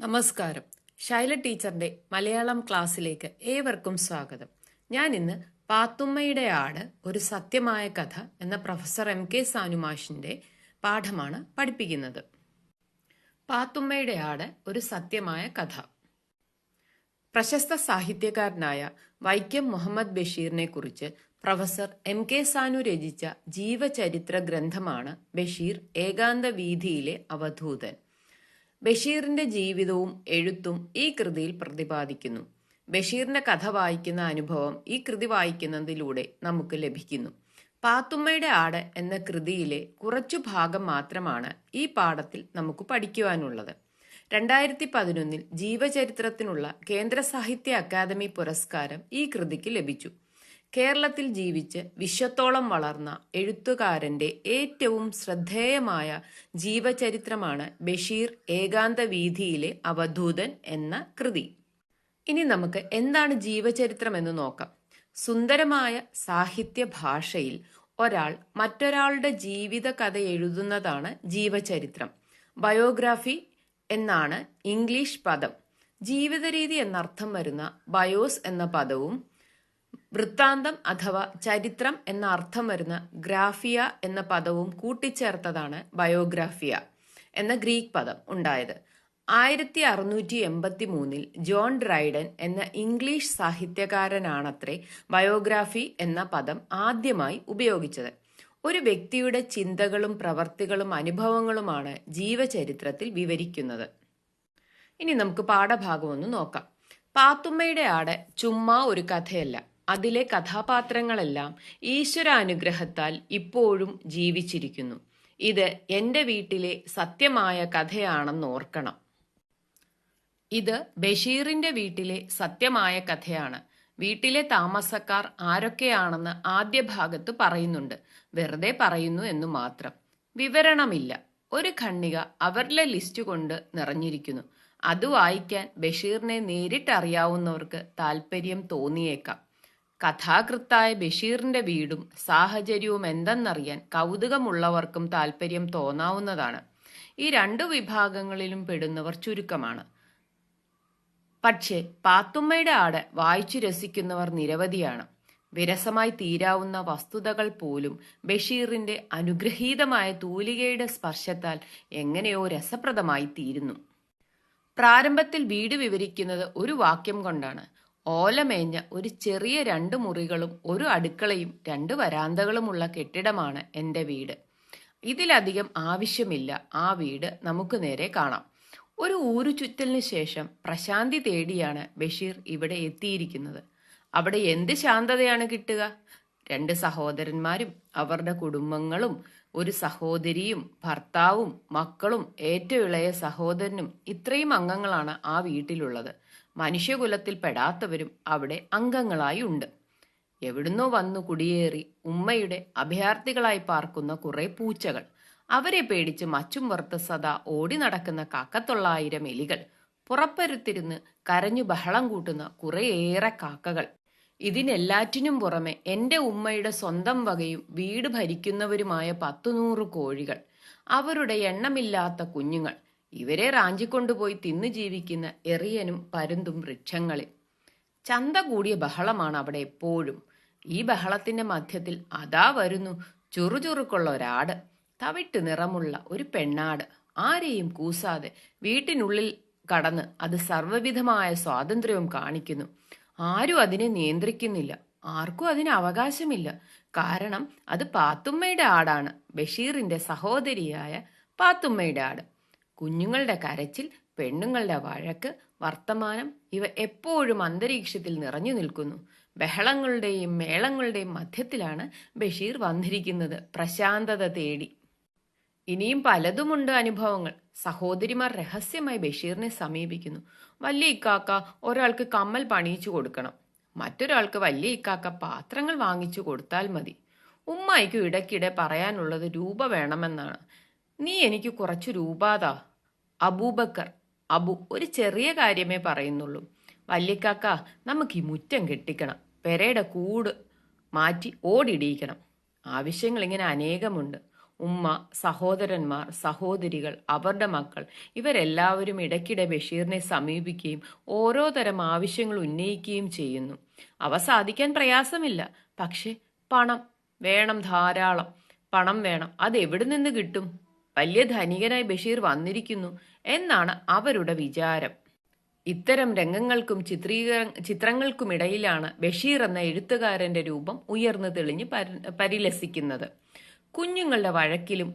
നമസ്കാരം. ശൈല ടീച്ചറിന്റെ മലയാളം ക്ലാസ്സിലേക്ക് ഏവർക്കും സ്വാഗതം. ഞാൻ ഇന്ന് പാത്തുമ്മയുടെ ആട് ഒരു സത്യമായ കഥ എന്ന പ്രൊഫസർ MK സാനുമാഷിന്റെ പാഠമാണ് പഠിപ്പിക്കുന്നത്. പാത്തുമ്മയുടെ ആട് ഒരു സത്യമായ കഥ. പ്രശസ്ത സാഹിത്യകാരനായ വൈക്കം മുഹമ്മദ് ബഷീറിനെ കുറിച്ച് പ്രൊഫസർ MK സാനു രചിച്ച ജീവചരിത്ര ഗ്രന്ഥമാണ് ബഷീർ ഏകാന്ത വീഥിയിലെ അവധൂതൻ. ബഷീറിന്റെ ജീവിതവും എഴുത്തും ഈ കൃതിയിൽ പ്രതിപാദിക്കുന്നു. ബഷീറിന്റെ കഥ വായിക്കുന്ന അനുഭവം ഈ കൃതി വായിക്കുന്നതിലൂടെ നമുക്ക് ലഭിക്കുന്നു. പാത്തുമ്മയുടെ ആട് എന്ന കൃതിയിലെ കുറച്ചു ഭാഗം മാത്രമാണ് ഈ പാഠത്തിൽ നമുക്ക് പഠിക്കുവാനുള്ളത്. 2011 ജീവചരിത്രത്തിനുള്ള കേന്ദ്ര സാഹിത്യ അക്കാദമി പുരസ്കാരം ഈ കൃതിക്ക് ലഭിച്ചു. കേരളത്തിൽ ജീവിച്ച് വിശ്വത്തോളം വളർന്ന എഴുത്തുകാരന്റെ ഏറ്റവും ശ്രദ്ധേയമായ ജീവചരിത്രമാണ് ബഷീർ ഏകാന്ത വീഥിയിലെ അവധൂതൻ എന്ന കൃതി. ഇനി നമുക്ക് എന്താണ് ജീവചരിത്രം എന്ന് നോക്കാം. സുന്ദരമായ സാഹിത്യ ഭാഷയിൽ ഒരാൾ മറ്റൊരാളുടെ ജീവിത കഥ എഴുതുന്നതാണ് ജീവചരിത്രം. ബയോഗ്രാഫി എന്നാണ് ഇംഗ്ലീഷ് പദം. ജീവിതരീതി എന്നർത്ഥം വരുന്ന ബയോസ് എന്ന പദവും വൃത്താന്തം അഥവാ ചരിത്രം എന്ന അർത്ഥം വരുന്ന ഗ്രാഫിയ എന്ന പദവും കൂട്ടിച്ചേർത്തതാണ് ബയോഗ്രാഫിയ എന്ന ഗ്രീക്ക് പദം ഉണ്ടായത്. 1683 ജോൺ ഡ്രൈഡൻ എന്ന ഇംഗ്ലീഷ് സാഹിത്യകാരനാണത്രേ ബയോഗ്രാഫി എന്ന പദം ആദ്യമായി ഉപയോഗിച്ചത്. ഒരു വ്യക്തിയുടെ ചിന്തകളും പ്രവർത്തികളും അനുഭവങ്ങളുമാണ് ജീവചരിത്രത്തിൽ വിവരിക്കുന്നത്. ഇനി നമുക്ക് പാഠഭാഗം ഒന്ന് നോക്കാം. പാത്തുമ്മയുടെ ആട് ചുമ്മാ ഒരു കഥയല്ല. അതിലെ കഥാപാത്രങ്ങളെല്ലാം ഈശ്വരാനുഗ്രഹത്താൽ ഇപ്പോഴും ജീവിച്ചിരിക്കുന്നു. ഇത് എൻ്റെ വീട്ടിലെ സത്യമായ കഥയാണെന്ന് ഓർക്കണം. ഇത് ബഷീറിന്റെ വീട്ടിലെ സത്യമായ കഥയാണ്. വീട്ടിലെ താമസക്കാർ ആരൊക്കെയാണെന്ന് ആദ്യ ഭാഗത്ത് പറയുന്നുണ്ട്. വെറുതെ പറയുന്നു എന്നു മാത്രം. വിവരണമില്ല. ഒരു ഖണ്ഡിക അവരുടെ ലിസ്റ്റ് കൊണ്ട് നിറഞ്ഞിരിക്കുന്നു. അത് വായിക്കാൻ ബഷീറിനെ നേരിട്ടറിയാവുന്നവർക്ക് താല്പര്യം തോന്നിയേക്കാം. കഥാകൃത്തായ ബഷീറിന്റെ വീടും സാഹചര്യവും എന്തെന്നറിയാൻ കൗതുകമുള്ളവർക്കും താല്പര്യം തോന്നാവുന്നതാണ്. ഈ രണ്ടു വിഭാഗങ്ങളിലും പെടുന്നവർ ചുരുക്കമാണ്. പക്ഷേ പാത്തുമ്മയുടെ ആട് വായിച്ചു രസിക്കുന്നവർ നിരവധിയാണ്. വിരസമായി തീരാവുന്ന വസ്തുതകൾ പോലും ബഷീറിന്റെ അനുഗ്രഹീതമായ തൂലികയുടെ സ്പർശത്താൽ എങ്ങനെയോ രസപ്രദമായി തീരുന്നു. പ്രാരംഭത്തിൽ വീട് വിവരിക്കുന്നത് ഒരു വാക്യം കൊണ്ടാണ്. ഓലമേഞ്ഞ ഒരു ചെറിയ 2 മുറികളും ഒരു അടുക്കളയും 2 വരാന്തകളുമുള്ള കെട്ടിടമാണ് എൻ്റെ വീട്. ഇതിലധികം ആവശ്യമില്ല. ആ വീട് നമുക്ക് നേരെ കാണാം. ഒരു ഊരുചുറ്റലിന് ശേഷം പ്രശാന്തി തേടിയാണ് ബഷീർ ഇവിടെ എത്തിയിരിക്കുന്നത്. അവിടെ എന്ത് ശാന്തതയാണ് കിട്ടുക? 2 സഹോദരന്മാരും അവരുടെ കുടുംബങ്ങളും ഒരു സഹോദരിയും ഭർത്താവും മക്കളും ഏറ്റവും ഇളയ സഹോദരനും, ഇത്രയും അംഗങ്ങളാണ് ആ വീട്ടിലുള്ളത്. മനുഷ്യകുലത്തിൽ പെടാത്തവരും അവിടെ അംഗങ്ങളായി ഉണ്ട്. എവിടുന്നോ വന്നു കുടിയേറി ഉമ്മയുടെ അഭയാർത്ഥികളായി പാർക്കുന്ന കുറെ പൂച്ചകൾ, അവരെ പേടിച്ച് മച്ചും വറുത്ത് സദാ ഓടി നടക്കുന്ന 1,000 എലികൾ, പുറപ്പരുത്തിരുന്ന് കരഞ്ഞു ബഹളം കൂട്ടുന്ന കുറേയേറെ കാക്കകൾ. ഇതിനെല്ലാറ്റിനും പുറമെ എൻ്റെ ഉമ്മയുടെ സ്വന്തം വകയും വീട് ഭരിക്കുന്നവരുമായ 100 കോഴികൾ, അവരുടെ എണ്ണമില്ലാത്ത കുഞ്ഞുങ്ങൾ, ഇവരെ റാഞ്ചിക്കൊണ്ടുപോയി തിന്നു ജീവിക്കുന്ന എറിയനും പരുന്തും വൃക്ഷങ്ങളിൽ. ചന്ത കൂടിയ ബഹളമാണ് അവിടെ എപ്പോഴും. ഈ ബഹളത്തിന്റെ മധ്യത്തിൽ അതാ വരുന്നു ചുറുചുറുക്കുള്ള ഒരാട്, തവിട്ട് നിറമുള്ള ഒരു പെണ്ണാട്. ആരെയും കൂസാതെ വീട്ടിനുള്ളിൽ കടന്ന് അത് സർവ്വവിധമായ സ്വാതന്ത്ര്യവും കാണിക്കുന്നു. ആരും അതിനെ നിയന്ത്രിക്കുന്നില്ല. ആർക്കും അതിന് അവകാശമില്ല. കാരണം അത് പാത്തുമ്മയുടെ ആടാണ്. ബഷീറിന്റെ സഹോദരിയായ പാത്തുമ്മയുടെ ആട്. കുഞ്ഞുങ്ങളുടെ കരച്ചിൽ, പെണ്ണുങ്ങളുടെ വഴക്ക്, വർത്തമാനം ഇവ എപ്പോഴും അന്തരീക്ഷത്തിൽ നിറഞ്ഞു നിൽക്കുന്നു. ബഹളങ്ങളുടെയും മേളങ്ങളുടെയും മധ്യത്തിലാണ് ബഷീർ വന്നിരിക്കുന്നത്, പ്രശാന്തത തേടി. ഇനിയും പലതുമുണ്ട് അനുഭവങ്ങൾ. സഹോദരിമാർ രഹസ്യമായി ബഷീറിനെ സമീപിക്കുന്നു. വലിയ ഇക്കാക്ക ഒരാൾക്ക് കമ്മൽ പണിയിച്ചു കൊടുക്കണം, മറ്റൊരാൾക്ക് വലിയ ഇക്കാക്ക പാത്രങ്ങൾ വാങ്ങിച്ചു കൊടുത്താൽ മതി. ഉമ്മായിക്കും ഇടയ്ക്കിടെ പറയാനുള്ളത് രൂപ വേണമെന്നാണ്. നീ എനിക്ക് കുറച്ചു രൂപാതാ. അബൂബക്കർ, അബു ഒരു ചെറിയ കാര്യമേ പറയുന്നുള്ളൂ. വല്യക്കാക്ക, നമുക്ക് ഈ മുറ്റം കെട്ടിക്കണം, പെരയുടെ കൂട് മാറ്റി ഓടിടിയിക്കണം. ആവശ്യങ്ങൾ ഇങ്ങനെ അനേകമുണ്ട്. ഉമ്മ, സഹോദരന്മാർ, സഹോദരികൾ, അവരുടെ മക്കൾ ഇവരെല്ലാവരും ഇടയ്ക്കിടെ ബഷീറിനെ സമീപിക്കുകയും ഓരോ തരം ആവശ്യങ്ങൾ ഉന്നയിക്കുകയും ചെയ്യുന്നു. അവ സാധിക്കാൻ പ്രയാസമില്ല. പക്ഷെ പണം വേണം, ധാരാളം പണം വേണം. അതെവിടെ നിന്ന് കിട്ടും? വലിയ ധനികനായി ബഷീർ വന്നിരിക്കുന്നു എന്നാണ് അവരുടെ വിചാരം. ഇത്തരം രംഗങ്ങൾക്കും ചിത്രങ്ങൾക്കുമിടയിലാണ് ബഷീർ എന്ന എഴുത്തുകാരന്റെ രൂപം ഉയർന്നു തെളിഞ്ഞ് പരിലസിക്കുന്നത്. കുഞ്ഞുങ്ങളുടെ വഴക്കിലും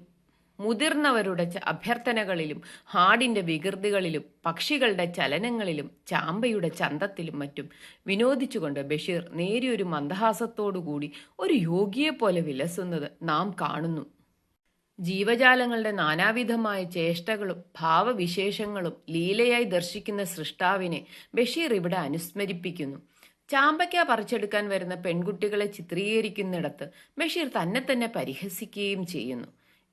മുതിർന്നവരുടെ അഭ്യർത്ഥനകളിലും ഹാടിന്റെ വികൃതികളിലും പക്ഷികളുടെ ചലനങ്ങളിലും ചാമ്പയുടെ ചന്തത്തിലും മറ്റും വിനോദിച്ചുകൊണ്ട് ബഷീർ നേരിയൊരു മന്ദഹാസത്തോടുകൂടി ഒരു യോഗിയെപ്പോലെ വിലസുന്നത് നാം കാണുന്നു. ജീവജാലങ്ങളുടെ നാനാവിധമായ ചേഷ്ടകളും ഭാവവിശേഷങ്ങളും ലീലയായി ദർശിക്കുന്ന സൃഷ്ടാവിനെ ബഷീർ ഇവിടെ അനുസ്മരിപ്പിക്കുന്നു. ചാമ്പയ്ക്ക പറിച്ചെടുക്കാൻ വരുന്ന പെൺകുട്ടികളെ ചിത്രീകരിക്കുന്നിടത്ത് ബഷീർ തന്നെ തന്നെ പരിഹസിക്കുകയും ചെയ്യുന്നു.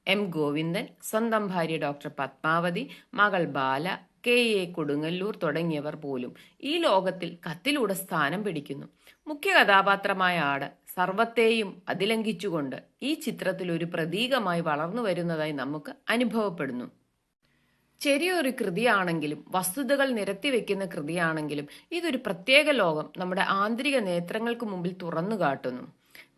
എം ഗോവിന്ദൻ, സ്വന്തം ഭാര്യ ഡോക്ടർ പത്മാവതി, മകൾ ബാല, കെ.എ. കൊടുങ്ങല്ലൂർ തുടങ്ങിയവർ പോലും ഈ ലോകത്തിൽ കത്തിലൂടെ സ്ഥാനം പിടിക്കുന്നു. മുഖ്യ കഥാപാത്രമായ ആട് സർവത്തെയും അതിലംഘിച്ചുകൊണ്ട് ഈ ചിത്രത്തിൽ ഒരു പ്രതീകമായി വളർന്നു വരുന്നതായി നമുക്ക് അനുഭവപ്പെടുന്നു. ചെറിയൊരു കൃതിയാണെങ്കിലും വസ്തുതകൾ നിരത്തിവെക്കുന്ന കൃതിയാണെങ്കിലും ഇതൊരു പ്രത്യേക ലോകം നമ്മുടെ ആന്തരിക നേത്രങ്ങൾക്ക് മുമ്പിൽ തുറന്നു കാട്ടുന്നു.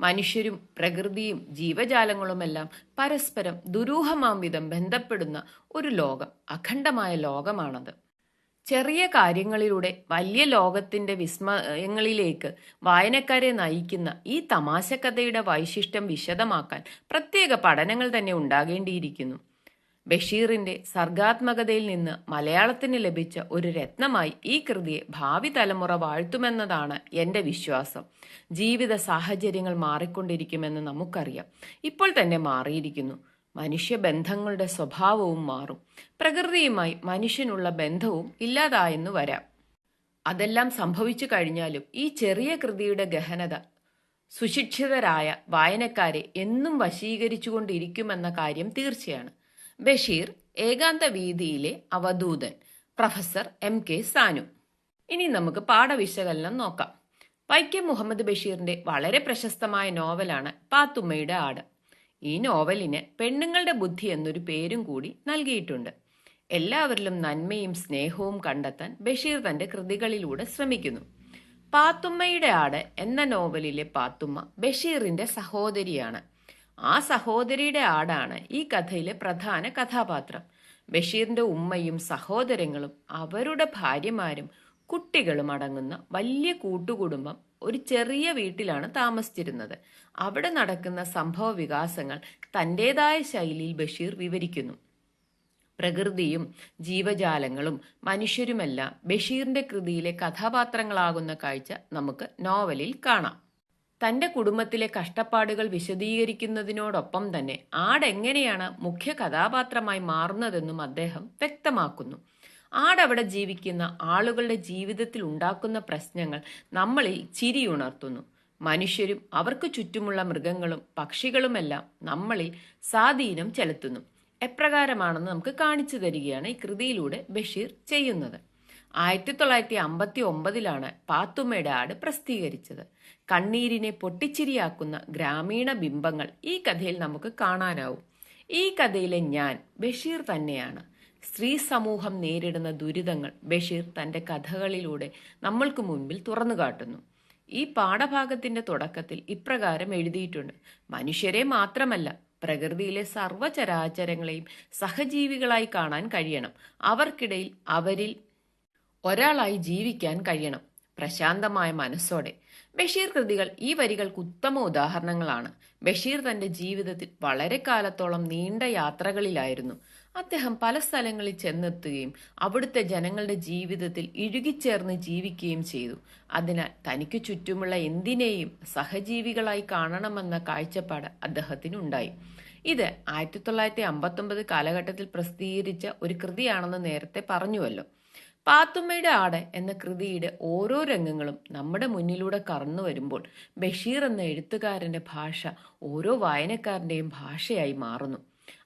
മനുഷ്യരും പ്രകൃതിയും ജീവജാലങ്ങളുമെല്ലാം പരസ്പരം ദുരൂഹമാം വിധം ബന്ധപ്പെടുന്ന ഒരു ലോകം, അഖണ്ഡമായ ലോകമാണത്. ചെറിയ കാര്യങ്ങളിലൂടെ വലിയ ലോകത്തിന്റെ വിസ്മയങ്ങളിലേക്ക് വായനക്കാരെ നയിക്കുന്ന ഈ തമാശക്കഥയുടെ വൈശിഷ്ട്യം വിശദമാക്കാൻ പ്രത്യേക പഠനങ്ങൾ തന്നെ ഉണ്ടാകേണ്ടിയിരിക്കുന്നു. ബഷീറിന്റെ സർഗാത്മകതയിൽ നിന്ന് മലയാളത്തിന് ലഭിച്ച ഒരു രത്നമായി ഈ കൃതിയെ ഭാവി തലമുറ വാഴ്ത്തുമെന്നതാണ് എൻ്റെ വിശ്വാസം. ജീവിത സാഹചര്യങ്ങൾ മാറിക്കൊണ്ടിരിക്കുമെന്ന് നമുക്കറിയാം. ഇപ്പോൾ തന്നെ മാറിയിരിക്കുന്നു. മനുഷ്യബന്ധങ്ങളുടെ സ്വഭാവവും മാറും. പ്രകൃതിയുമായി മനുഷ്യനുള്ള ബന്ധവും ഇല്ലാതായെന്നു വരാം. അതെല്ലാം സംഭവിച്ചു കഴിഞ്ഞാലും ഈ ചെറിയ കൃതിയുടെ ഗഹനത സുശിക്ഷിതരായ വായനക്കാരെ എന്നും വശീകരിച്ചുകൊണ്ടിരിക്കുമെന്ന കാര്യം തീർച്ചയാണ്. ബഷീർ, ഏകാന്ത വീതിയിലെ അവധൂതൻ, പ്രൊഫസർ M.K. സാനു. ഇനി നമുക്ക് പാഠവിശകലനം നോക്കാം. വൈക്കം മുഹമ്മദ് ബഷീറിന്റെ വളരെ പ്രശസ്തമായ നോവലാണ് പാത്തുമ്മയുടെ ആട്. ഈ നോവലിന് പെണ്ണുങ്ങളുടെ ബുദ്ധി എന്നൊരു പേരും കൂടി നൽകിയിട്ടുണ്ട്. എല്ലാവരിലും നന്മയും സ്നേഹവും കണ്ടെത്താൻ ബഷീർ തന്റെ കൃതികളിലൂടെ ശ്രമിക്കുന്നു. പാത്തുമ്മയുടെ ആട് എന്ന നോവലിലെ പാത്തുമ്മ ബഷീറിന്റെ സഹോദരിയാണ്. ആ സഹോദരിയുടെ ആടാണ് ഈ കഥയിലെ പ്രധാന കഥാപാത്രം. ബഷീറിന്റെ ഉമ്മയും സഹോദരങ്ങളും അവരുടെ ഭാര്യമാരും കുട്ടികളും അടങ്ങുന്ന വലിയ കൂട്ടുകുടുംബം ഒരു ചെറിയ വീട്ടിലാണ് താമസിച്ചിരുന്നത്. അവിടെ നടക്കുന്ന സംഭവ വികാസങ്ങൾ തന്റേതായ ശൈലിയിൽ ബഷീർ വിവരിക്കുന്നു. പ്രകൃതിയും ജീവജാലങ്ങളും മനുഷ്യരുമെല്ലാം ബഷീറിന്റെ കൃതിയിലെ കഥാപാത്രങ്ങളാകുന്ന കാഴ്ച നമുക്ക് നോവലിൽ കാണാം. തന്റെ കുടുംബത്തിലെ കഷ്ടപ്പാടുകൾ വിശദീകരിക്കുന്നതിനോടൊപ്പം തന്നെ ആടെങ്ങനെയാണ് മുഖ്യ കഥാപാത്രമായി മാറുന്നതെന്നും അദ്ദേഹം വ്യക്തമാക്കുന്നു. ആടവിടെ ജീവിക്കുന്ന ആളുകളുടെ ജീവിതത്തിൽ ഉണ്ടാക്കുന്ന പ്രശ്നങ്ങൾ നമ്മളിൽ ചിരിയുണർത്തുന്നു. മനുഷ്യരും അവർക്ക് ചുറ്റുമുള്ള മൃഗങ്ങളും പക്ഷികളുമെല്ലാം നമ്മളിൽ സ്വാധീനം ചെലുത്തുന്നു. എപ്രകാരമാണെന്ന് നമുക്ക് കാണിച്ചു തരികയാണ് ഈ കൃതിയിലൂടെ ബഷീർ ചെയ്യുന്നത്. 1959 പാത്തുമ്മയുടെ ആട് പ്രസിദ്ധീകരിച്ചത്. കണ്ണീരിനെ പൊട്ടിച്ചിരിയാക്കുന്ന ഗ്രാമീണ ബിംബങ്ങൾ ഈ കഥയിൽ നമുക്ക് കാണാനാവും. ഈ കഥയിലെ ഞാൻ ബഷീർ തന്നെയാണ്. സ്ത്രീ സമൂഹം നേരിടുന്ന ദുരിതങ്ങൾ ബഷീർ തന്റെ കഥകളിലൂടെ നമ്മൾക്ക് മുൻപിൽ തുറന്നു കാട്ടുന്നു. ഈ പാഠഭാഗത്തിന്റെ തുടക്കത്തിൽ ഇപ്രകാരം എഴുതിയിട്ടുണ്ട്: മനുഷ്യരെ മാത്രമല്ല, പ്രകൃതിയിലെ സർവ്വചരാചരങ്ങളെയും സഹജീവികളായി കാണാൻ കഴിയണം. അവർക്കിടയിൽ അവരിൽ ഒരാളായി ജീവിക്കാൻ കഴിയണം, പ്രശാന്തമായ മനസ്സോടെ. ബഷീർ കൃതികൾ ഈ വരികൾക്ക് ഉത്തമ ഉദാഹരണങ്ങളാണ്. ബഷീർ തന്റെ ജീവിതത്തിൽ വളരെ കാലത്തോളം നീണ്ട യാത്രകളിലായിരുന്നു. അദ്ദേഹം പല സ്ഥലങ്ങളിൽ ചെന്നെത്തുകയും അവിടുത്തെ ജനങ്ങളുടെ ജീവിതത്തിൽ ഇഴുകിച്ചേർന്ന് ജീവിക്കുകയും ചെയ്തു. അതിനാൽ തനിക്ക് ചുറ്റുമുള്ള എന്തിനേയും സഹജീവികളായി കാണണമെന്ന കാഴ്ചപ്പാട് അദ്ദേഹത്തിനുണ്ടായി. ഇത് 1959 കാലഘട്ടത്തിൽ പ്രസിദ്ധീകരിച്ച ഒരു കൃതിയാണെന്ന് നേരത്തെ പറഞ്ഞുവല്ലോ. പാത്തുമ്മയുടെ ആട് എന്ന കൃതിയുടെ ഓരോ രംഗങ്ങളും നമ്മുടെ മുന്നിലൂടെ കടന്നു വരുമ്പോൾ ബഷീർ എന്ന എഴുത്തുകാരന്റെ ഭാഷ ഓരോ വായനക്കാരന്റെയും ഭാഷയായി മാറുന്നു.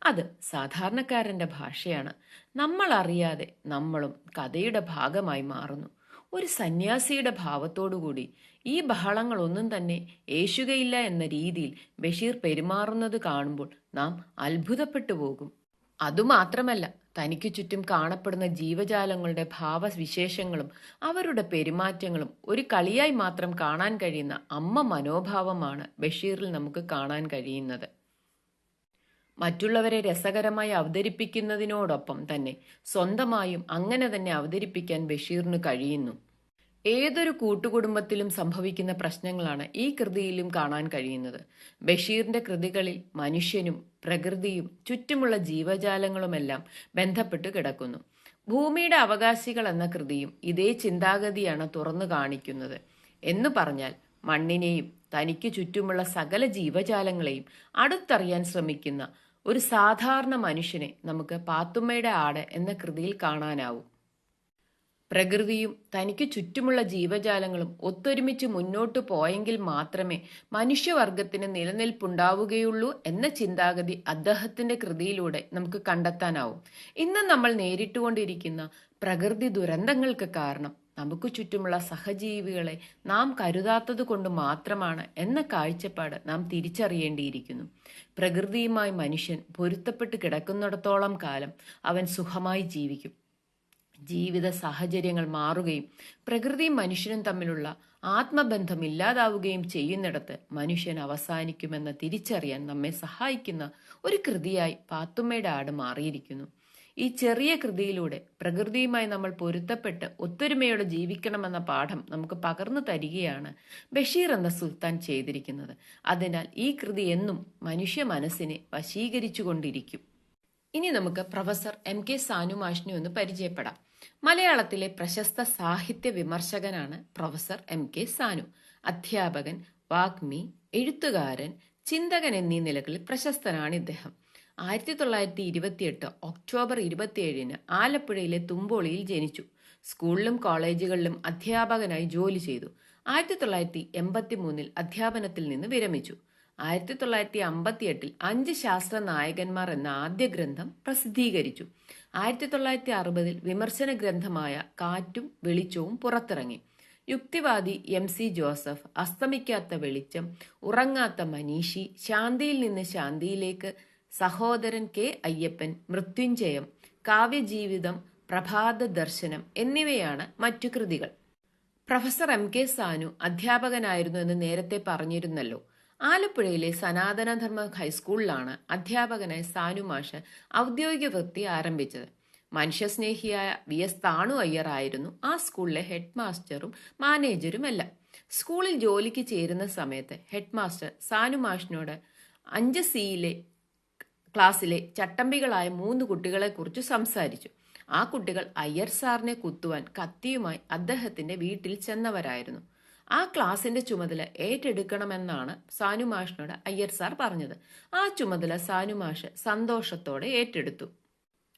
അത് സാധാരണക്കാരന്റെ ഭാഷയാണ്. നമ്മൾ അറിയാതെ നമ്മളും കഥയുടെ ഭാഗമായി മാറുന്നു. ഒരു സന്യാസിയുടെ ഭാവത്തോടുകൂടി ഈ ബഹളങ്ങളൊന്നും തന്നെ ഏശുകയില്ല എന്ന രീതിയിൽ ബഷീർ പെരുമാറുന്നത് കാണുമ്പോൾ നാം അത്ഭുതപ്പെട്ടു പോകും. അതുമാത്രമല്ല, തനിക്കു ചുറ്റും കാണപ്പെടുന്ന ജീവജാലങ്ങളുടെ ഭാവവിശേഷങ്ങളും അവരുടെ പെരുമാറ്റങ്ങളും ഒരു കളിയായി മാത്രം കാണാൻ കഴിയുന്ന അമ്മ മനോഭാവമാണ് ബഷീറിൽ നമുക്ക് കാണാൻ കഴിയുന്നത്. മറ്റുള്ളവരെ രസകരമായി അവതരിപ്പിക്കുന്നതിനോടൊപ്പം തന്നെ സ്വന്തമായും അങ്ങനെ തന്നെ അവതരിപ്പിക്കാൻ ബഷീറിന് കഴിയുന്നു. ഏതൊരു കൂട്ടുകുടുംബത്തിലും സംഭവിക്കുന്ന പ്രശ്നങ്ങളാണ് ഈ കൃതിയിലും കാണാൻ കഴിയുന്നത്. ബഷീറിന്റെ കൃതികളിൽ മനുഷ്യനും പ്രകൃതിയും ചുറ്റുമുള്ള ജീവജാലങ്ങളുമെല്ലാം ബന്ധപ്പെട്ട് കിടക്കുന്നു. ഭൂമിയുടെ അവകാശികൾ എന്ന കൃതിയും ഇതേ ചിന്താഗതിയാണ് തുറന്നു കാണിക്കുന്നത്. എന്നു പറഞ്ഞാൽ മണ്ണിനെയും തനിക്ക് ചുറ്റുമുള്ള സകല ജീവജാലങ്ങളെയും അടുത്തറിയാൻ ശ്രമിക്കുന്ന ഒരു സാധാരണ മനുഷ്യനെ നമുക്ക് പാത്തുമ്മയുടെ ആട് എന്ന കൃതിയിൽ കാണാനാവും. പ്രകൃതിയും തനിക്ക് ചുറ്റുമുള്ള ജീവജാലങ്ങളും ഒത്തൊരുമിച്ച് മുന്നോട്ടു പോയെങ്കിൽ മാത്രമേ മനുഷ്യവർഗത്തിന് നിലനിൽപ്പുണ്ടാവുകയുള്ളൂ എന്ന ചിന്താഗതി അദ്ദേഹത്തിന്റെ കൃതിയിലൂടെ നമുക്ക് കണ്ടെത്താനാവും. ഇന്ന് നമ്മൾ നേരിട്ടുകൊണ്ടിരിക്കുന്ന പ്രകൃതി ദുരന്തങ്ങൾക്ക് കാരണം നമുക്ക് ചുറ്റുമുള്ള സഹജീവികളെ നാം കരുതാത്തത് കൊണ്ട് മാത്രമാണ് എന്ന കാഴ്ചപ്പാട് നാം തിരിച്ചറിയേണ്ടിയിരിക്കുന്നു. പ്രകൃതിയുമായി മനുഷ്യൻ പൊരുത്തപ്പെട്ട് കിടക്കുന്നിടത്തോളം കാലം അവൻ സുഖമായി ജീവിക്കും. ജീവിത സാഹചര്യങ്ങൾ മാറുകയും പ്രകൃതിയും മനുഷ്യനും തമ്മിലുള്ള ആത്മബന്ധം ഇല്ലാതാവുകയും ചെയ്യുന്നിടത്ത് മനുഷ്യൻ അവസാനിക്കുമെന്ന് തിരിച്ചറിയാൻ നമ്മെ സഹായിക്കുന്ന ഒരു കൃതിയായി പാത്തുമ്മയുടെ ആട് മാറിയിരിക്കുന്നു. ഈ ചെറിയ കൃതിയിലൂടെ പ്രകൃതിയുമായി നമ്മൾ പൊരുത്തപ്പെട്ട് ഒത്തൊരുമയോടെ ജീവിക്കണമെന്ന പാഠം നമുക്ക് പകർന്നു തരികയാണ് ബഷീർ എന്ന സുൽത്താൻ ചെയ്തിരിക്കുന്നത്. അതിനാൽ ഈ കൃതി എന്നും മനുഷ്യ മനസ്സിനെ വശീകരിച്ചുകൊണ്ടിരിക്കും. ഇനി നമുക്ക് പ്രൊഫസർ MK സാനു മാഷിനെ ഒന്ന് പരിചയപ്പെടാം. മലയാളത്തിലെ പ്രശസ്ത സാഹിത്യ വിമർശകനാണ് പ്രൊഫസർ MK സാനു. അധ്യാപകൻ, വാഗ്മി, എഴുത്തുകാരൻ, ചിന്തകൻ എന്നീ നിലകളിൽ പ്രശസ്തനാണ് ഇദ്ദേഹം. 1928 ഒക്ടോബർ 27 ആലപ്പുഴയിലെ തുമ്പോളിയിൽ ജനിച്ചു. സ്കൂളിലും കോളേജുകളിലും അധ്യാപകനായി ജോലി ചെയ്തു. 1983 അധ്യാപനത്തിൽ നിന്ന് വിരമിച്ചു. 1958 5 ശാസ്ത്ര നായകന്മാർ എന്ന ആദ്യ ഗ്രന്ഥം പ്രസിദ്ധീകരിച്ചു. 1960 വിമർശന ഗ്രന്ഥമായ കാറ്റും വെളിച്ചവും പുറത്തിറങ്ങി. യുക്തിവാദി MC ജോസഫ്, അസ്തമിക്കാത്ത വെളിച്ചം, ഉറങ്ങാത്ത മനീഷി, ശാന്തിയിൽ നിന്ന് ശാന്തിയിലേക്ക്, സഹോദരൻ K അയ്യപ്പൻ, മൃത്യുഞ്ജയം, കാവ്യജീവിതം, പ്രഭാത ദർശനം എന്നിവയാണ് മറ്റു കൃതികൾ. പ്രൊഫസർ MK സാനു അധ്യാപകനായിരുന്നു എന്ന് നേരത്തെ പറഞ്ഞിരുന്നല്ലോ. ആലപ്പുഴയിലെ സനാതനധർമ്മ ഹൈസ്കൂളിലാണ് അധ്യാപകനായി സാനു മാഷ് ഔദ്യോഗിക വൃത്തി ആരംഭിച്ചത്. മനുഷ്യസ്നേഹിയായ VS താണു അയ്യർ ആയിരുന്നു ആ സ്കൂളിലെ ഹെഡ് മാസ്റ്ററും മാനേജരുമെല്ലാം. സ്കൂളിൽ ജോലിക്ക് ചേരുന്ന സമയത്ത് ഹെഡ് മാസ്റ്റർ സാനു മാഷിനോട് 5C ക്ലാസ്സിലെ ചട്ടമ്പികളായ 3 കുട്ടികളെ കുറിച്ച് സംസാരിച്ചു. ആ കുട്ടികൾ അയ്യർ സാറിനെ കുത്തുവാൻ കത്തിയുമായി അദ്ദേഹത്തിന്റെ വീട്ടിൽ ചെന്നവരായിരുന്നു. ആ ക്ലാസിന്റെ ചുമതല ഏറ്റെടുക്കണമെന്നാണ് സാനു മാഷിനോട് അയ്യർ സാർ പറഞ്ഞത്. ആ ചുമതല സാനു മാഷ് സന്തോഷത്തോടെ ഏറ്റെടുത്തു.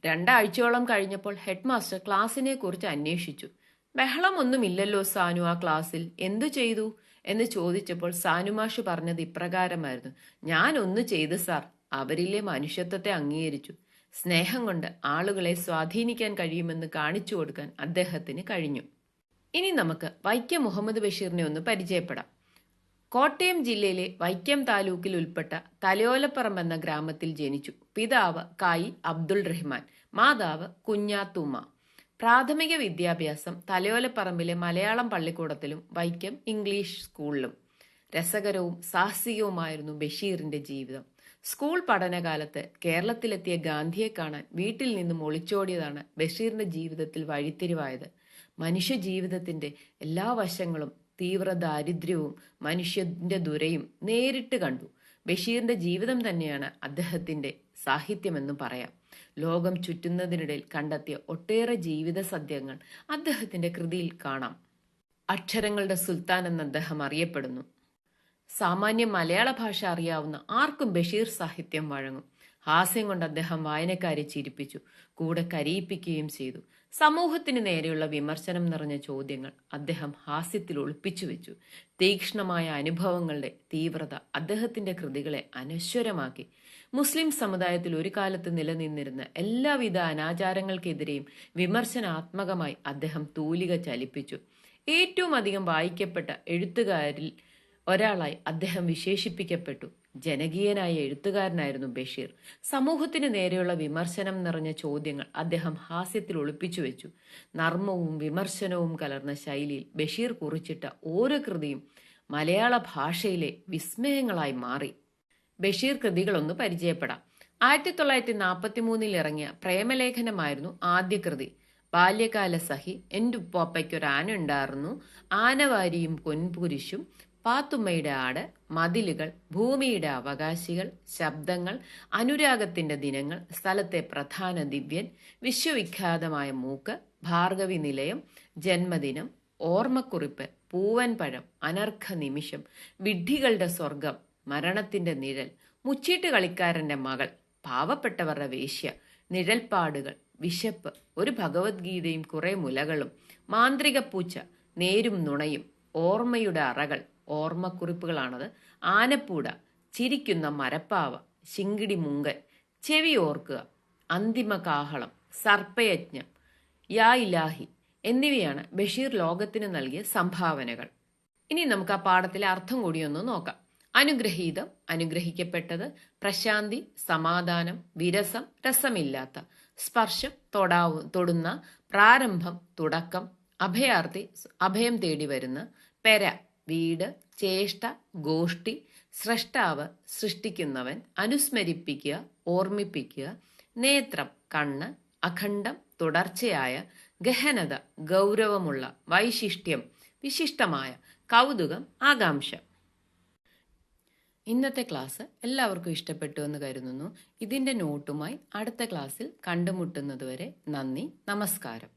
2 ആഴ്ചയോളം കഴിഞ്ഞപ്പോൾ ഹെഡ് മാസ്റ്റർ ക്ലാസിനെ കുറിച്ച് അന്വേഷിച്ചു. ബഹളമൊന്നുമില്ലല്ലോ സാനു ആ ക്ലാസ്സിൽ, എന്തു ചെയ്തു എന്ന് ചോദിച്ചപ്പോൾ സാനു മാഷ് പറഞ്ഞത് ഇപ്രകാരമായിരുന്നു: ഞാനൊന്നു ചെയ്തു സാർ, അവരിലെ മനുഷ്യത്വത്തെ അംഗീകരിച്ചു. സ്നേഹം കൊണ്ട് ആളുകളെ സ്വാധീനിക്കാൻ കഴിയുമെന്ന് കാണിച്ചു കൊടുക്കാൻ അദ്ദേഹത്തിന് കഴിഞ്ഞു. ഇനി നമുക്ക് വൈക്കം മുഹമ്മദ് ബഷീറിനെ ഒന്ന് പരിചയപ്പെടാം. കോട്ടയം ജില്ലയിലെ വൈക്കം താലൂക്കിൽ ഉൾപ്പെട്ട തലയോലപ്പറമ്പ് എന്ന ഗ്രാമത്തിൽ ജനിച്ചു. പിതാവ് കായി അബ്ദുൾ റഹ്മാൻ, മാതാവ് കുഞ്ഞാത്തുമ്മ. പ്രാഥമിക വിദ്യാഭ്യാസം തലയോലപ്പറമ്പിലെ മലയാളം പള്ളിക്കൂടത്തിലും വൈക്കം ഇംഗ്ലീഷ് സ്കൂളിലും. രസകരവും സാഹസികവുമായിരുന്നു ബഷീറിന്റെ ജീവിതം. സ്കൂൾ പഠനകാലത്ത് കേരളത്തിലെത്തിയ ഗാന്ധിയെ കാണാൻ വീട്ടിൽ നിന്നും ഒളിച്ചോടിയതാണ് ബഷീറിന്റെ ജീവിതത്തിൽ വഴിത്തിരിവായത്. മനുഷ്യ ജീവിതത്തിന്റെ എല്ലാ വശങ്ങളും, തീവ്ര ദാരിദ്ര്യവും മനുഷ്യന്റെ ദുരയും നേരിട്ട് കണ്ടു. ബഷീറിന്റെ ജീവിതം തന്നെയാണ് അദ്ദേഹത്തിന്റെ സാഹിത്യമെന്ന് പറയാം. ലോകം ചുറ്റുന്നതിനിടയിൽ കണ്ടെത്തിയ ഒട്ടേറെ ജീവിത സത്യങ്ങൾ അദ്ദേഹത്തിന്റെ കൃതിയിൽ കാണാം. അക്ഷരങ്ങളുടെ സുൽത്താൻ എന്ന് അദ്ദേഹം അറിയപ്പെടുന്നു. സാമാന്യ മലയാള ഭാഷ അറിയാവുന്ന ആർക്കും ബഷീർ സാഹിത്യം വഴങ്ങും. ഹാസ്യം കൊണ്ട് അദ്ദേഹം വായനക്കാരെ ചിരിപ്പിച്ചു, കൂടെ കരയിപ്പിക്കുകയും ചെയ്തു. സമൂഹത്തിന് നേരെയുള്ള വിമർശനം നിറഞ്ഞ ചോദ്യങ്ങൾ അദ്ദേഹം ഹാസ്യത്തിൽ ഒളിപ്പിച്ചു വെച്ചു. തീക്ഷ്ണമായ അനുഭവങ്ങളുടെ തീവ്രത അദ്ദേഹത്തിന്റെ കൃതികളെ അനശ്വരമാക്കി. മുസ്ലിം സമുദായത്തിൽ ഒരു കാലത്ത് നിലനിന്നിരുന്ന എല്ലാവിധ അനാചാരങ്ങൾക്കെതിരെയും വിമർശനാത്മകമായി അദ്ദേഹം തൂലിക ചലിപ്പിച്ചു. ഏറ്റവും അധികം വായിക്കപ്പെട്ട എഴുത്തുകാരിൽ ഒരാളായി അദ്ദേഹം വിശേഷിപ്പിക്കപ്പെട്ടു. ജനകീയനായ എഴുത്തുകാരനായിരുന്നു ബഷീർ. സമൂഹത്തിന് നേരെയുള്ള വിമർശനം നിറഞ്ഞ ചോദ്യങ്ങൾ അദ്ദേഹം ഹാസ്യത്തിൽ ഒളിപ്പിച്ചു വെച്ചു. നർമ്മവും വിമർശനവും കലർന്ന ശൈലിയിൽ ബഷീർ കുറിച്ചിട്ട ഓരോ കൃതിയും മലയാള ഭാഷയിലെ വിസ്മയങ്ങളായി മാറി. ബഷീർ കൃതികളൊന്ന് പരിചയപ്പെടാം. 1943 ഇറങ്ങിയ പ്രേമലേഖനമായിരുന്നു ആദ്യ കൃതി. ബാല്യകാല സഖി, എൻ്റെ ഉപ്പാപ്പയ്ക്കൊരാനുണ്ടായിരുന്നു, ആനവാരിയും പൊൻകുരിശും, പാത്തുമ്മയുടെ ആട്, മതിലുകൾ, ഭൂമിയുടെ അവകാശികൾ, ശബ്ദങ്ങൾ, അനുരാഗത്തിന്റെ ദിനങ്ങൾ, സ്ഥലത്തെ പ്രധാന ദിവ്യൻ, വിശ്വവിഖ്യാതമായ മൂക്ക്, ഭാർഗവി നിലയം, ജന്മദിനം, ഓർമ്മക്കുറിപ്പ്, പൂവൻ പഴം, അനർഘ നിമിഷം, വിഡ്ഢികളുടെ സ്വർഗം, മരണത്തിന്റെ നിഴൽ, മുച്ചീട്ട് കളിക്കാരന്റെ മകൾ, പാവപ്പെട്ടവരുടെ വേശ്യ, നിഴൽപ്പാടുകൾ, വിശപ്പ്, ഒരു ഭഗവത്ഗീതയും കുറെ മുലകളും, മാന്ത്രിക പൂച്ച, നേരും നുണയും, ഓർമ്മയുടെ അറകൾ, ഓർമ്മക്കുറിപ്പുകളാണത്, ആനപ്പൂട, ചിരിക്കുന്ന മരപ്പാവ, ശിങ്കിടി മുങ്കൻ, ചെവി ഓർക്കുക, അന്തിമ കാഹളം, സർപ്പയജ്ഞം, യാ ഇലാഹി എന്നിവയാണ് ബഷീർ ലോകത്തിന് നൽകിയ സംഭാവനകൾ. ഇനി നമുക്ക് ആ പാഠത്തിലെ അർത്ഥം കൂടിയൊന്ന് നോക്കാം. അനുഗ്രഹീതം, അനുഗ്രഹിക്കപ്പെട്ടത്, പ്രശാന്തി, സമാധാനം, വിരസം, രസമില്ലാത്ത, സ്പർശം, തൊടുന്ന, പ്രാരംഭം, തുടക്കം, അഭയാർത്ഥി, അഭയം തേടി വരുന്ന, പെര, വീട്, ചേഷ്ട, ഗോഷ്ഠി, സ്രഷ്ടാവ്, സൃഷ്ടിക്കുന്നവൻ, അനുസ്മരിപ്പിക്കുക, ഓർമ്മിപ്പിക്കുക, നേത്രം, കണ്ണ്, അഖണ്ഡം, തുടർച്ചയായ, ഗഹനത, ഗൗരവമുള്ള, വൈശിഷ്ട്യം, വിശിഷ്ടമായ, കൗതുകം, ആകാംക്ഷ. ഇന്നത്തെ ക്ലാസ് എല്ലാവർക്കും ഇഷ്ടപ്പെട്ടു എന്ന് കരുതുന്നു. ഇതിൻ്റെ നോട്ടുമായി അടുത്ത ക്ലാസ്സിൽ കണ്ടുമുട്ടുന്നതുവരെ നന്ദി, നമസ്കാരം.